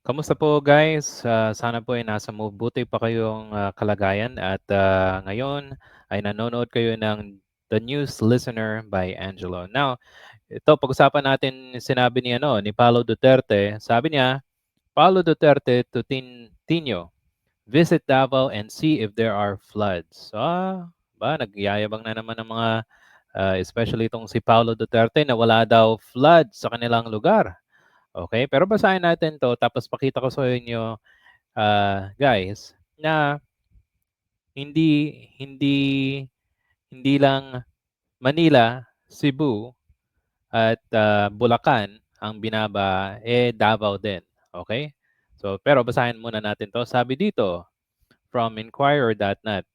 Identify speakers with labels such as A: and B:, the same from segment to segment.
A: Kamusta po guys? Sana po ay nasa mabuti pa kayong kalagayan at ngayon ay nanonood kayo ng The News Listener by Angelo. Now, ito pag-usapan natin sinabi ni Paulo Duterte. Sabi niya, Paulo Duterte to Tino, visit Davao and see if there are floods. Nagyayabang na naman ng mga especially itong si Paulo Duterte na wala daw flood sa kanilang lugar. Okay, pero basahin natin 'to tapos pakita ko sa inyo, guys, na hindi hindi hindi lang Manila, Cebu at Bulacan ang binaba, Davao din, okay? So, pero basahin muna natin 'to. Sabi dito from Inquirer.net,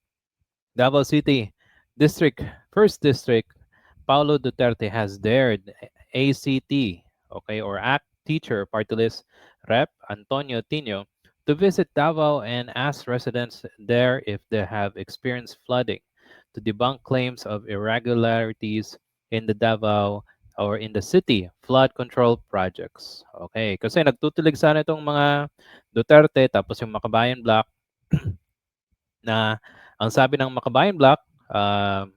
A: Davao City District, First District, Paulo Duterte has dared ACT, okay, or ACT teacher party list rep Antonio Tino to visit Davao and ask residents there if they have experienced flooding to debunk claims of irregularities in the Davao or in the city flood control projects. Okay, kasi nagtutulig sana itong mga Duterte tapos yung Makabayan Block na ang sabi ng Makabayan Block,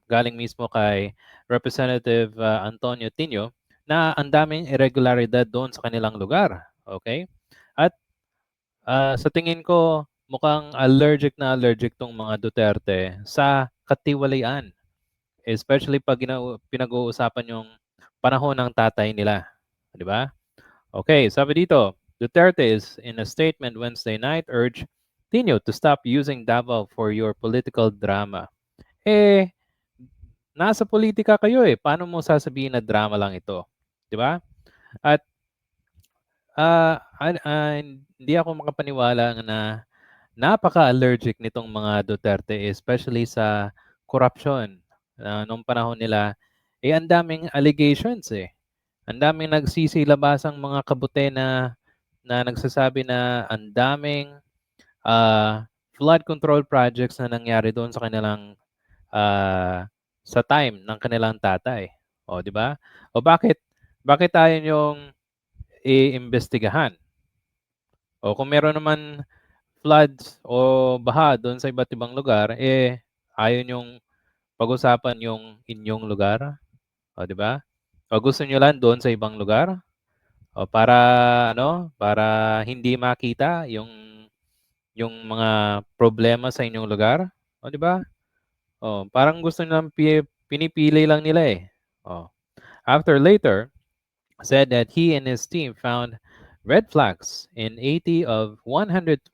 A: galing mismo kay Representative Antonio Tino, na ang daming irregularidad doon sa kanilang lugar. Okay? At sa tingin ko, mukhang allergic na allergic tong mga Duterte sa katiwalian. Especially pag pinag-uusapan yung panahon ng tatay nila. Di ba? Okay, sabi dito, Duterte is in a statement Wednesday night urged Tino to stop using Davao for your political drama. Eh, nasa politika kayo eh. Paano mo sasabihin na drama lang ito? Di ba? At hindi ako makapaniwala na napaka-allergic nitong mga Duterte, especially sa corruption. Nung panahon nila, ang daming allegations eh. Ang daming nagsisilabasang mga kabute na nagsasabi na ang daming flood control projects na nangyari doon sa kanilang sa time ng kanilang tatay. O, di ba? O bakit tayo yung iimbestigahan? O kung meron naman floods o baha doon sa iba't ibang lugar, ayaw yung pag-usapan yung inyong lugar. O, di ba? O gusto nyo lang doon sa ibang lugar? O para para hindi makita yung mga problema sa inyong lugar? O, di ba? Oh, parang gusto nilang pinipili lang nila eh. Oh. After later said that he and his team found red flags in 80 of 120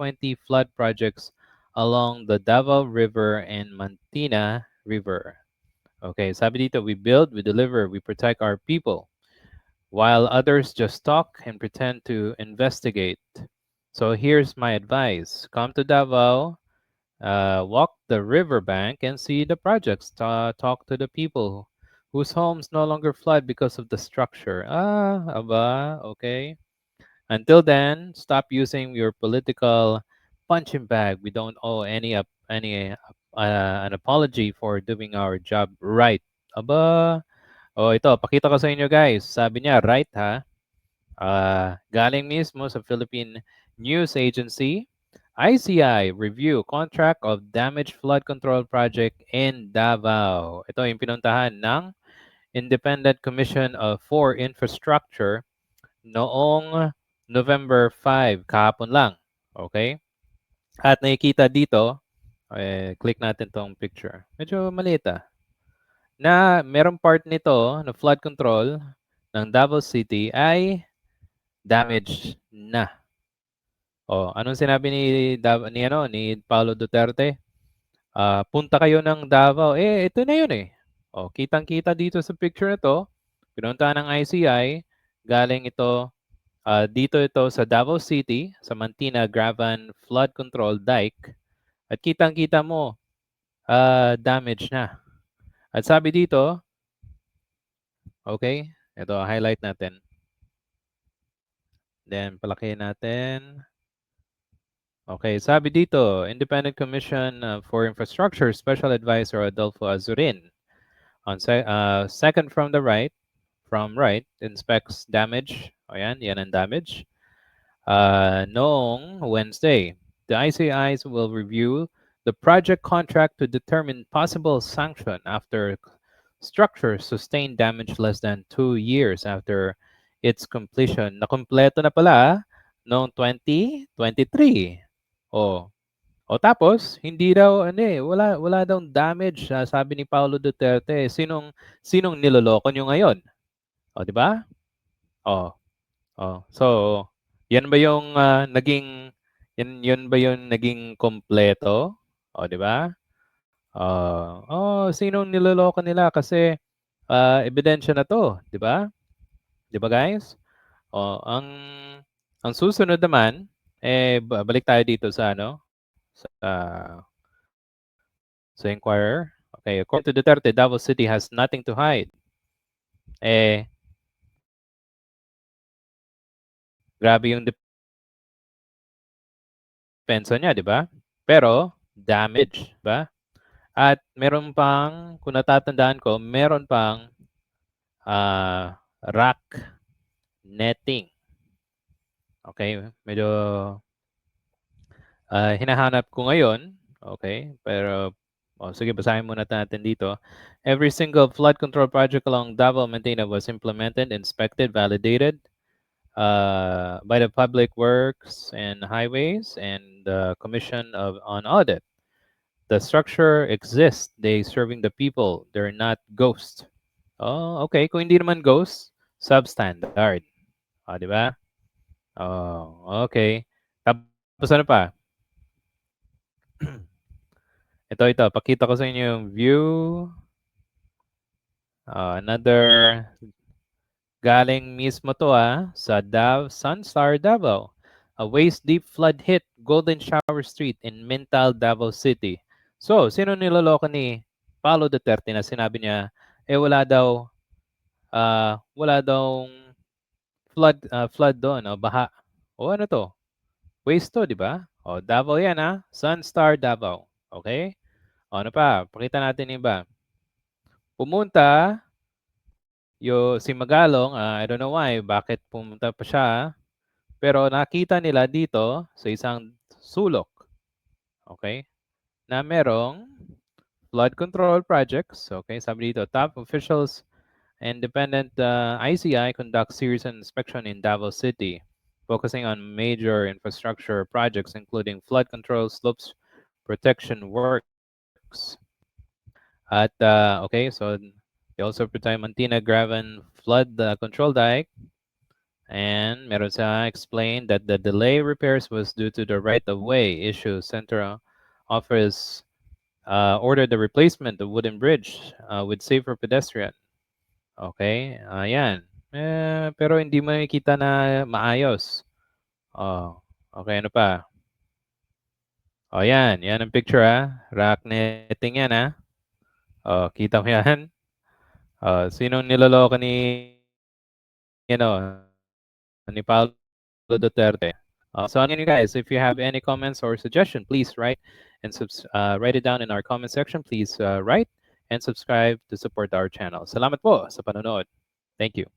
A: flood projects along the Davao River and Mantina River. Okay, sabi dito, we build, we deliver, we protect our people, while others just talk and pretend to investigate. So here's my advice. Come to Davao, walk the riverbank and see the projects. Talk to the people whose homes no longer flood because of the structure. Aba, okay. Until then, stop using your political punching bag. We don't owe an apology for doing our job right. Aba, ito, pakita ko sa inyo guys. Sabi niya, right ha? Galing mismo sa Philippine News Agency, ICI review contract of damaged flood control project in Davao. Ito yung pinuntahan ng Independent Commission for Infrastructure noong November 5, kahapon lang. Okay? At nakikita dito, click natin tong picture. Medyo maliit na merong part nito na flood control ng Davao City ay damaged na. Anong sinabi ni Paulo Duterte? Punta kayo ng Davao. Ito na yun eh. Kitang-kita dito sa picture na to. Pinunta ng ICI. Galing ito, dito ito sa Davao City, sa Mantina Gravan Flood Control Dike. At kitang-kita mo, damage na. At sabi dito, okay, ito, highlight natin. Then, palakihin natin. Okay, sabi dito, Independent Commission for Infrastructure Special Advisor Adolfo Azurin. Second from right, inspects damage. Ayan, yan ang damage. noong Wednesday. The ICIs will review the project contract to determine possible sanction after structure sustained damage less than 2 years after its completion. Nakumpleto na pala noong 2023. Oh, o tapos hindi daw ano eh, wala daw damage, sabi ni Paulo Duterte. Sinong niloloko niyo ngayon? O 'di ba? Oh, oh. So, 'yan ba yung naging yun ba yung naging kompleto? O 'di ba? Sinong niloloko nila kasi ebidensya na 'to, 'di ba? 'Di ba guys? Oh, ang susunod naman balik tayo dito sa ano, sa Inquirer. Okay, according to Duterte, Davao City has nothing to hide. Eh, grabe yung depensa niya, di ba? Pero, damage, ba? At meron pang, kung natatandaan ko, meron pang rack netting. Okay, medyo hinahanap ko ngayon. Okay, pero sige, basahin muna natin dito. Every single flood control project along Davao Mantina was implemented, inspected, validated by the Public Works and Highways and the Commission on Audit. The structure exists. They serving the people. They're not ghosts. Oh, okay. Kung hindi naman ghost, substandard. Di ba? Oh, okay. Tapos ano pa? ito. Pakita ko sa inyo yung view. Another galing mismo to sa Sunstar Davao. A waist-deep flood hit Golden Shower Street in Mintal, Davao City. So, sino niloloko ni Paulo Duterte na sinabi niya, wala daw flood doon, o baha. O ano to? Waste to, di ba? O, Davao yan Sunstar Davao. Okay? O, ano pa? Pakita natin yung iba. Pumunta si Magalong, I don't know why, bakit pumunta pa siya. Pero nakita nila dito sa isang sulok, okay, na merong flood control projects. Okay, sabi dito, top officials, independent ICI conduct series inspection in Davao City, focusing on major infrastructure projects including flood control, slopes protection works. At okay, so they also protect Mantina Graven flood control dike. And meron sa explained that the delay repairs was due to the right-of-way issue. Central Office ordered the replacement of wooden bridge with safer pedestrian. Okay, ayan. Pero hindi mo makikita na maayos. Oh, okay, ano pa? Oh, yan. Yan ang picture Rack netting yan Oh, kita mo yan? Sinong niloloko ni Paulo Duterte? So again, you guys, if you have any comments or suggestion, please write it down in our comment section. Please write and subscribe to support our channel. Salamat po sa panonood. Thank you.